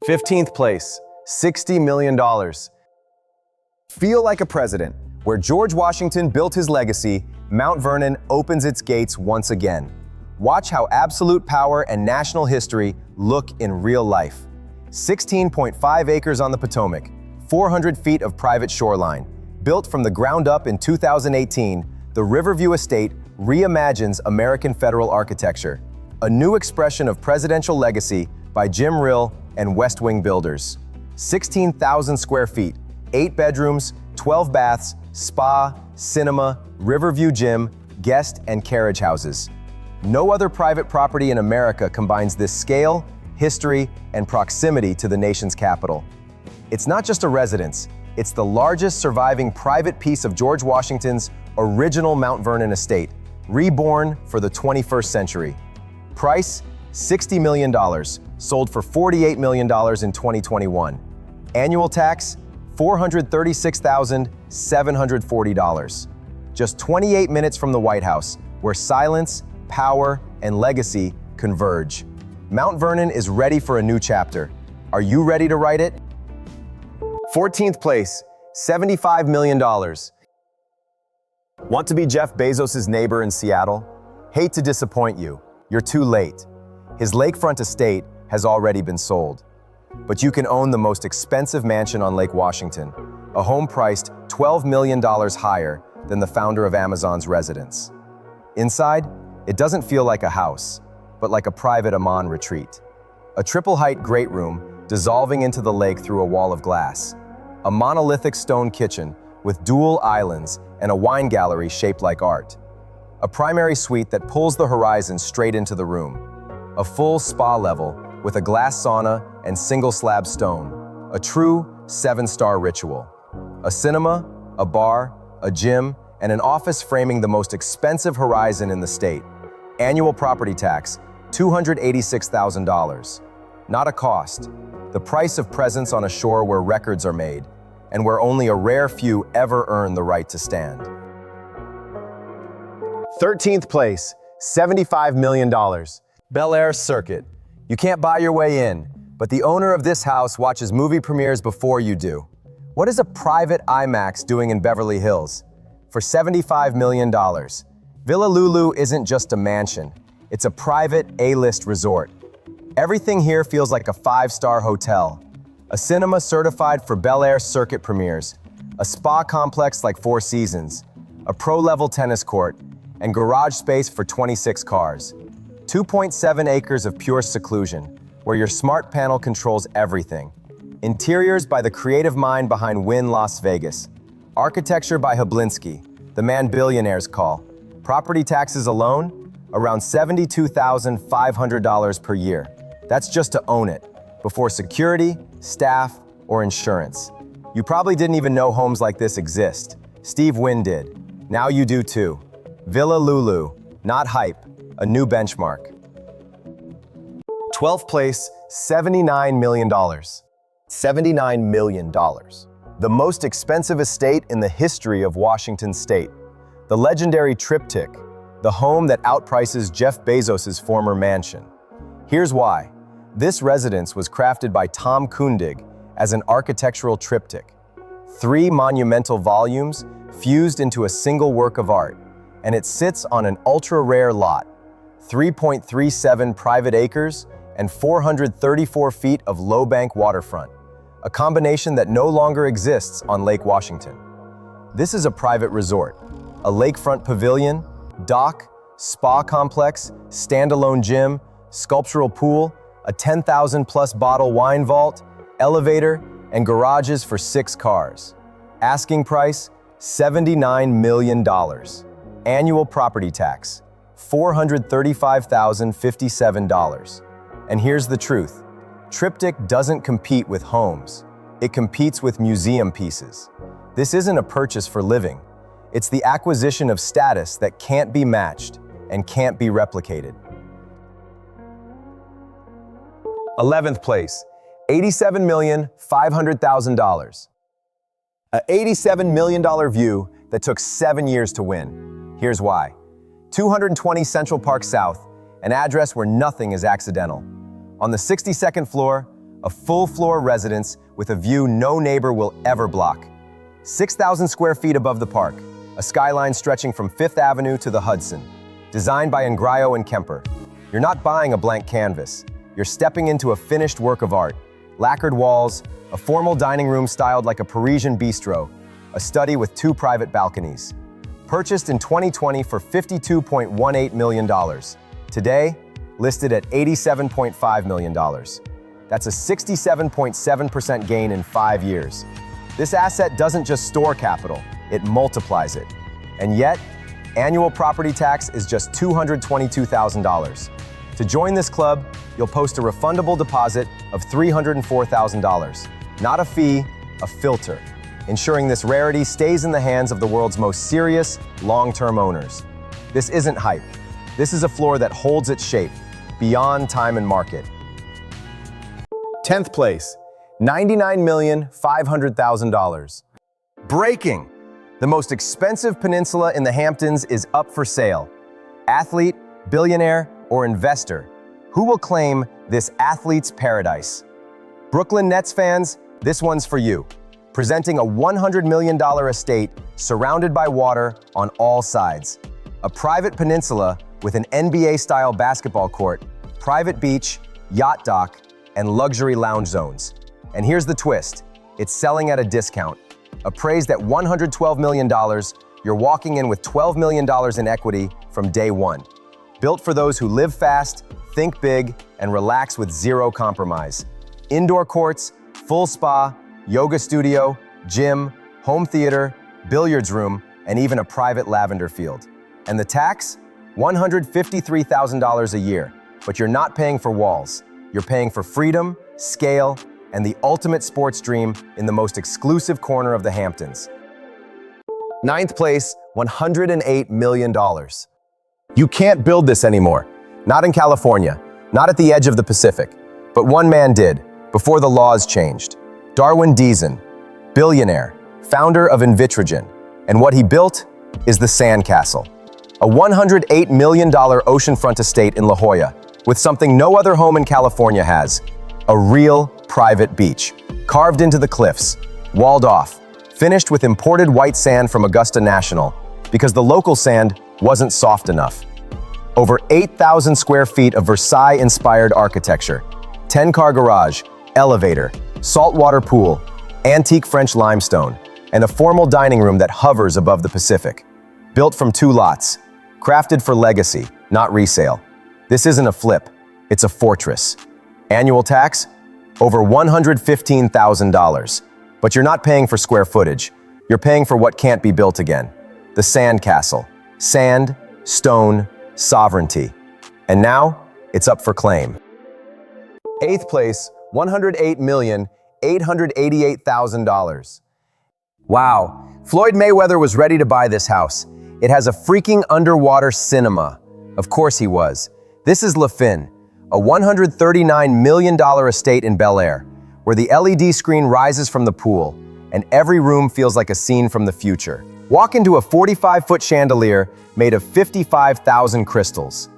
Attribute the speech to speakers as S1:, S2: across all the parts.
S1: 15th place, $60 million. Feel like a president. Where George Washington built his legacy, Mount Vernon opens its gates once again. Watch how absolute power and national history look in real life. 16.5 acres on the Potomac, 400 feet of private shoreline. Built from the ground up in 2018, the Riverview estate reimagines American federal architecture, a new expression of presidential legacy by Jim Rill and West Wing Builders. 16,000 square feet, 8 bedrooms, 12 baths, spa, cinema, Riverview gym, guest and carriage houses. No other private property in America combines this scale, history, and proximity to the nation's capital. It's not just a residence, it's the largest surviving private piece of George Washington's original Mount Vernon estate, reborn for the 21st century. Price, $60 million, sold for $48 million in 2021. Annual tax, $436,740. Just 28 minutes from the White House, where silence, power, and legacy converge. Mount Vernon is ready for a new chapter. Are you ready to write it? 14th place, $75 million. Want to be Jeff Bezos' neighbor in Seattle? Hate to disappoint you, you're too late. His lakefront estate has already been sold. But you can own the most expensive mansion on Lake Washington, a home priced $12 million higher than the founder of Amazon's residence. Inside, it doesn't feel like a house, but like a private Amon retreat. A triple-height great room dissolving into the lake through a wall of glass. A monolithic stone kitchen with dual islands and a wine gallery shaped like art. A primary suite that pulls the horizon straight into the room. A full spa level with a glass sauna and single-slab stone. A true 7-star ritual. A cinema, a bar, a gym, and an office framing the most expensive horizon in the state. Annual property tax, $286,000. Not a cost. The price of presence on a shore where records are made, and where only a rare few ever earn the right to stand. 13th place, $75 million. Bel-Air Circuit. You can't buy your way in, but the owner of this house watches movie premieres before you do. What is a private IMAX doing in Beverly Hills? For $75 million, Villa Lulu isn't just a mansion. It's a private A-list resort. Everything here feels like a 5-star hotel. A cinema certified for Bel-Air Circuit premieres, a spa complex like Four Seasons, a pro-level tennis court, and garage space for 26 cars. 2.7 acres of pure seclusion, where your smart panel controls everything. Interiors by the creative mind behind Wynn Las Vegas. Architecture by Hablinski, the man billionaires call. Property taxes alone, around $72,500 per year. That's just to own it, before security, staff, or insurance. You probably didn't even know homes like this exist. Steve Wynn did. Now you do too. Villa Lulu, not hype, a new benchmark. 12th place, $79 million. $79 million. The most expensive estate in the history of Washington state. The legendary Triptych, the home that outprices Jeff Bezos' former mansion. Here's why. This residence was crafted by Tom Kundig as an architectural triptych. 3 monumental volumes fused into a single work of art, and it sits on an ultra-rare lot, 3.37 private acres and 434 feet of low-bank waterfront, a combination that no longer exists on Lake Washington. This is a private resort, a lakefront pavilion, dock, spa complex, standalone gym, sculptural pool, a 10,000-plus bottle wine vault, elevator, and garages for 6 cars. Asking price, $79 million. Annual property tax, $435,057. And here's the truth. Triptych doesn't compete with homes. It competes with museum pieces. This isn't a purchase for living. It's the acquisition of status that can't be matched and can't be replicated. 11th place, $87,500,000. A $87 million view that took 7 years to win. Here's why. 220 Central Park South, an address where nothing is accidental. On the 62nd floor, a full-floor residence with a view no neighbor will ever block. 6,000 square feet above the park, a skyline stretching from Fifth Avenue to the Hudson. Designed by Ingrayo and Kemper. You're not buying a blank canvas. You're stepping into a finished work of art. Lacquered walls, a formal dining room styled like a Parisian bistro, a study with 2 private balconies. Purchased in 2020 for $52.18 million. Today, listed at $87.5 million. That's a 67.7% gain in 5 years. This asset doesn't just store capital, it multiplies it. And yet, annual property tax is just $222,000. To join this club, you'll post a refundable deposit of $304,000. Not a fee, a filter, ensuring this rarity stays in the hands of the world's most serious, long-term owners. This isn't hype. This is a floor that holds its shape, beyond time and market. 10th place, $99,500,000. Breaking! The most expensive peninsula in the Hamptons is up for sale. Athlete, billionaire, or investor, who will claim this athlete's paradise? Brooklyn Nets fans, this one's for you. Presenting a $100 million estate surrounded by water on all sides. A private peninsula with an NBA-style basketball court, private beach, yacht dock, and luxury lounge zones. And here's the twist, it's selling at a discount. Appraised at $112 million, you're walking in with $12 million in equity from day one. Built for those who live fast, think big, and relax with zero compromise. Indoor courts, full spa, yoga studio, gym, home theater, billiards room, and even a private lavender field. And the tax? $153,000 a year. But you're not paying for walls. You're paying for freedom, scale, and the ultimate sports dream in the most exclusive corner of the Hamptons. 9th place, $108 million. You can't build this anymore. Not in California, not at the edge of the Pacific. But one man did, before the laws changed. Darwin Deason, billionaire, founder of Invitrogen. And what he built is the Sandcastle. A $108 million oceanfront estate in La Jolla, with something no other home in California has. A real private beach, carved into the cliffs, walled off, finished with imported white sand from Augusta National, because the local sand wasn't soft enough. Over 8,000 square feet of Versailles-inspired architecture, 10-car garage, elevator, saltwater pool, antique French limestone, and a formal dining room that hovers above the Pacific. Built from 2 lots, crafted for legacy, not resale. This isn't a flip, it's a fortress. Annual tax? Over $115,000. But you're not paying for square footage. You're paying for what can't be built again. The Sandcastle. Sand, stone, sovereignty. And now, it's up for claim. 8th place, $108,888,000. Wow, Floyd Mayweather was ready to buy this house. It has a freaking underwater cinema. Of course he was. This is Lyon, a $139 million estate in Bel-Air, where the LED screen rises from the pool, and every room feels like a scene from the future. Walk into a 45-foot chandelier made of 55,000 crystals,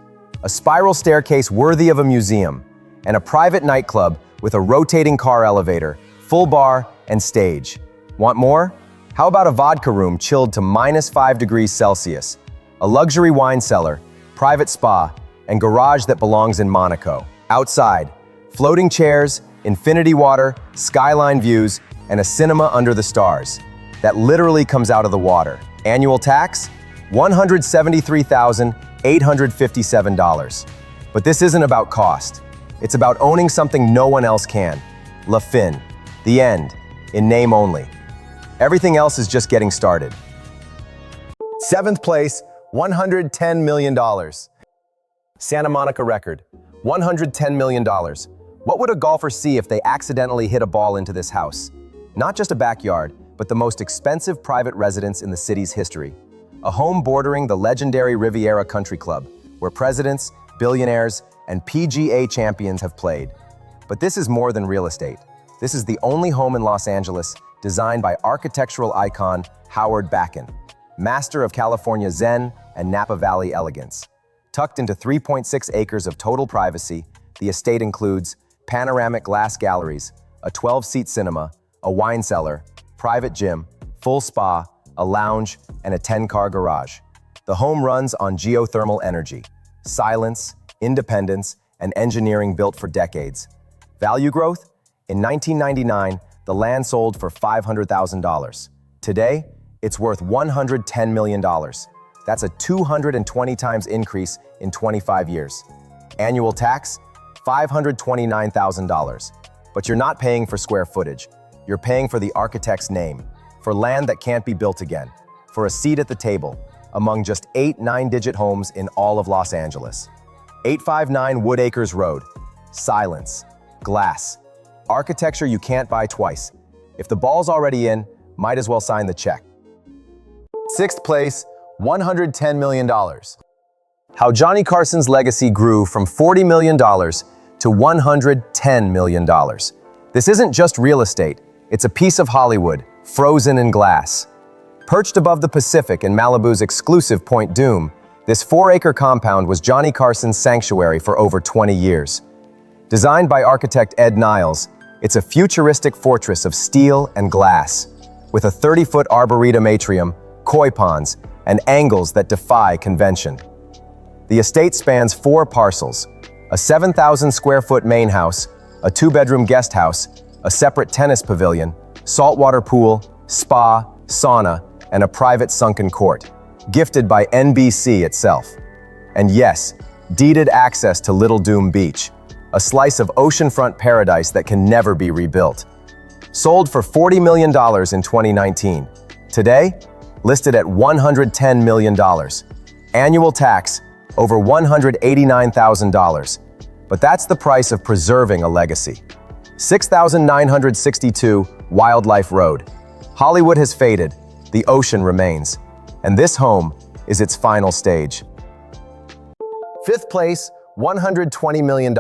S1: a spiral staircase worthy of a museum, and a private nightclub with a rotating car elevator, full bar, and stage. Want more? How about a vodka room chilled to -5 degrees Celsius, a luxury wine cellar, private spa, and garage that belongs in Monaco. Outside, floating chairs, infinity water, skyline views, and a cinema under the stars that literally comes out of the water. Annual tax? $173,857. But this isn't about cost. It's about owning something no one else can. Lyon, the end, in name only. Everything else is just getting started. 7th place, $110 million. Santa Monica record, $110 million. What would a golfer see if they accidentally hit a ball into this house? Not just a backyard, but the most expensive private residence in the city's history. A home bordering the legendary Riviera Country Club, where presidents, billionaires, and PGA champions have played. But this is more than real estate. This is the only home in Los Angeles designed by architectural icon Howard Bakken, master of California Zen and Napa Valley elegance. Tucked into 3.6 acres of total privacy, the estate includes panoramic glass galleries, a 12-seat cinema, a wine cellar, private gym, full spa, a lounge, and a 10-car garage. The home runs on geothermal energy, silence, independence, and engineering built for decades. Value growth? In 1999, the land sold for $500,000. Today, it's worth $110 million. That's a 220 times increase in 25 years. Annual tax? $529,000. But you're not paying for square footage. You're paying for the architect's name, for land that can't be built again, for a seat at the table, among just 8 9-digit homes in all of Los Angeles. 859 Woodacres Road. Silence. Glass. Architecture you can't buy twice. If the ball's already in, might as well sign the check. Sixth place, $110 million. How Johnny Carson's legacy grew from $40 million to $110 million. This isn't just real estate, it's a piece of Hollywood, frozen in glass. Perched above the Pacific in Malibu's exclusive Point Dume, this 4-acre compound was Johnny Carson's sanctuary for over 20 years. Designed by architect Ed Niles, it's a futuristic fortress of steel and glass, with a 30-foot arboretum atrium, koi ponds, and angles that defy convention. The estate spans 4 parcels, a 7,000-square-foot main house, a 2-bedroom guest house, a separate tennis pavilion, saltwater pool, spa, sauna, and a private sunken court, gifted by NBC itself. And yes, deeded access to Little Doom Beach, a slice of oceanfront paradise that can never be rebuilt. Sold for $40 million in 2019. Today, listed at $110 million. Annual tax, over $189,000. But that's the price of preserving a legacy. 6,962 Wildlife Road. Hollywood has faded, the ocean remains, and this home is its final stage. Fifth place, $120 million.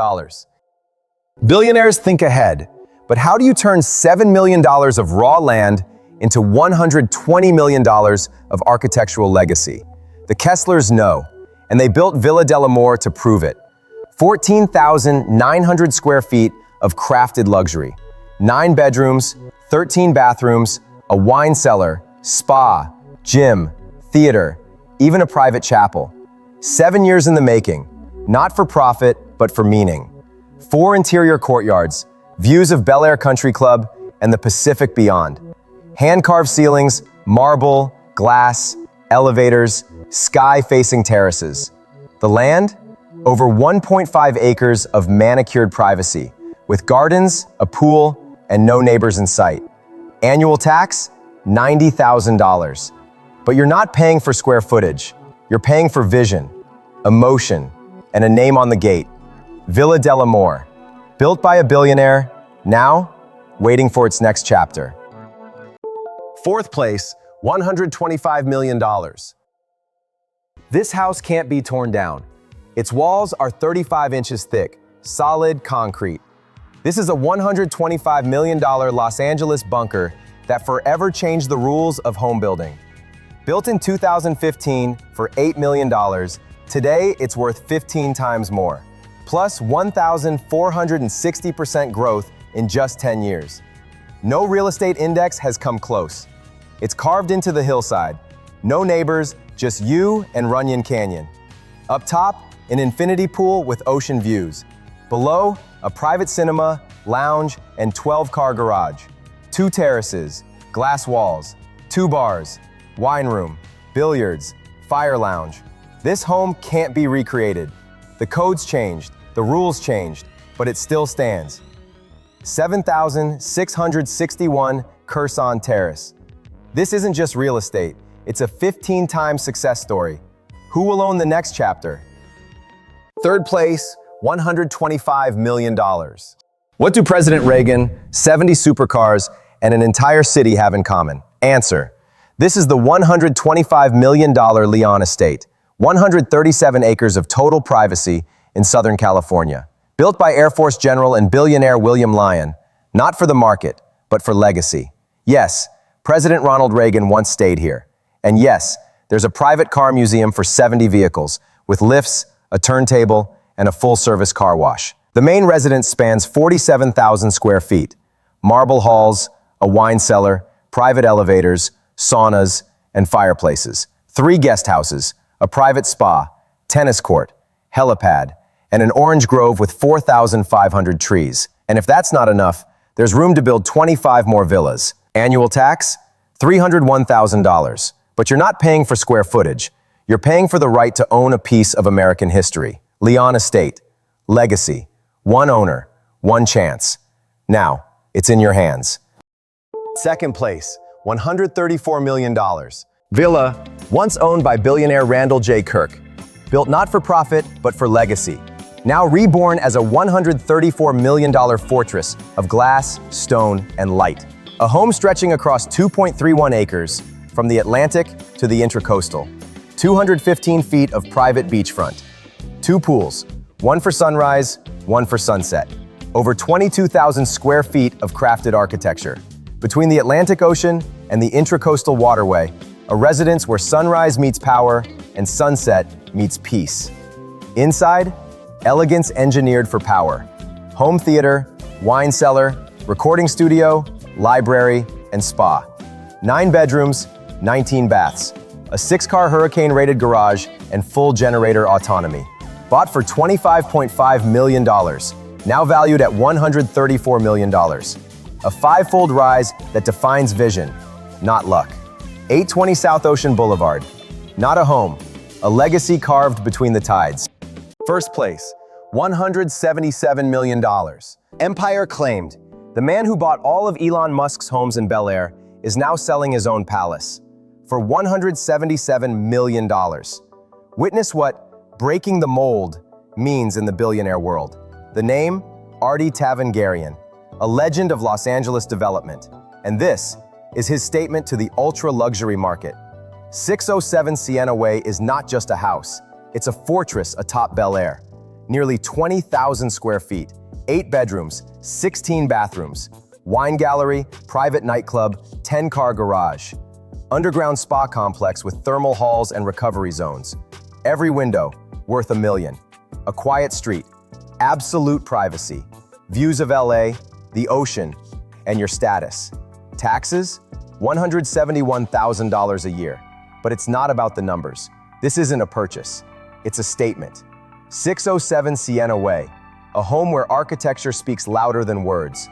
S1: Billionaires think ahead, but how do you turn $7 million of raw land into $120 million of architectural legacy? The Kesslers know, and they built Villa del Amor to prove it. 14,900 square feet of crafted luxury, 9 bedrooms, 13 bathrooms, a wine cellar, spa, gym, theater, even a private chapel. 7 years in the making, not for profit, but for meaning. 4 interior courtyards, views of Bel-Air Country Club, and the Pacific beyond. Hand-carved ceilings, marble, glass, elevators, sky-facing terraces. The land? Over 1.5 acres of manicured privacy, with gardens, a pool, and no neighbors in sight. Annual tax? $90,000. But you're not paying for square footage. You're paying for vision, emotion, and a name on the gate. Villa del Amor. Built by a billionaire, now waiting for its next chapter. Fourth place, $125 million. This house can't be torn down. Its walls are 35 inches thick, solid concrete. This is a $125 million Los Angeles bunker that forever changed the rules of home building. Built in 2015 for $8 million, today it's worth 15 times more, plus 1,460% growth in just 10 years. No real estate index has come close. It's carved into the hillside. No neighbors, just you and Runyon Canyon. Up top, an infinity pool with ocean views. Below, a private cinema, lounge, and 12-car garage. 2 terraces, glass walls, 2 bars, wine room, billiards, fire lounge. This home can't be recreated. The codes changed, the rules changed, but it still stands. 7,661 Curson Terrace. This isn't just real estate, it's a 15-time success story. Who will own the next chapter? Third place, $125 million. What do President Reagan, 70 supercars, and an entire city have in common? Answer. This is the $125 million Lyon estate, 137 acres of total privacy in Southern California. Built by Air Force General and billionaire William Lyon, not for the market, but for legacy. Yes, President Ronald Reagan once stayed here. And yes, there's a private car museum for 70 vehicles, with lifts, a turntable, and a full-service car wash. The main residence spans 47,000 square feet. Marble halls, a wine cellar, private elevators, saunas, and fireplaces. 3 guest houses, a private spa, tennis court, helipad, and an orange grove with 4,500 trees. And if that's not enough, there's room to build 25 more villas. Annual tax? $301,000. But you're not paying for square footage. You're paying for the right to own a piece of American history. Lyon Estate. Legacy. One owner. One chance. Now, it's in your hands. Second place, $134 million. Villa, once owned by billionaire Randall J. Kirk. Built not for profit, but for legacy. Now reborn as a $134 million fortress of glass, stone, and light. A home stretching across 2.31 acres, from the Atlantic to the Intracoastal. 215 feet of private beachfront. 2 pools, one for sunrise, one for sunset. Over 22,000 square feet of crafted architecture. Between the Atlantic Ocean and the Intracoastal Waterway, a residence where sunrise meets power and sunset meets peace. Inside, elegance engineered for power. Home theater, wine cellar, recording studio, library, and spa. 9 bedrooms, 19 baths. A 6-car hurricane-rated garage and full generator autonomy. Bought for $25.5 million, now valued at $134 million. A 5-fold rise that defines vision, not luck. 820 South Ocean Boulevard. Not a home, a legacy carved between the tides. First place, $177 million. Empire claimed. The man who bought all of Elon Musk's homes in Bel-Air is now selling his own palace for $177 million. Witness what breaking the mold means in the billionaire world. The name, Artie Tavengarian, a legend of Los Angeles development. And this is his statement to the ultra-luxury market. 607 Sienna Way is not just a house. It's a fortress atop Bel-Air. Nearly 20,000 square feet, 8 bedrooms, 16 bathrooms, wine gallery, private nightclub, 10-car garage. Underground spa complex with thermal halls and recovery zones. Every window, worth $1 million. A quiet street, absolute privacy. Views of LA, the ocean, and your status. Taxes? $171,000 a year. But it's not about the numbers. This isn't a purchase. It's a statement. 607 Sienna Way, a home where architecture speaks louder than words.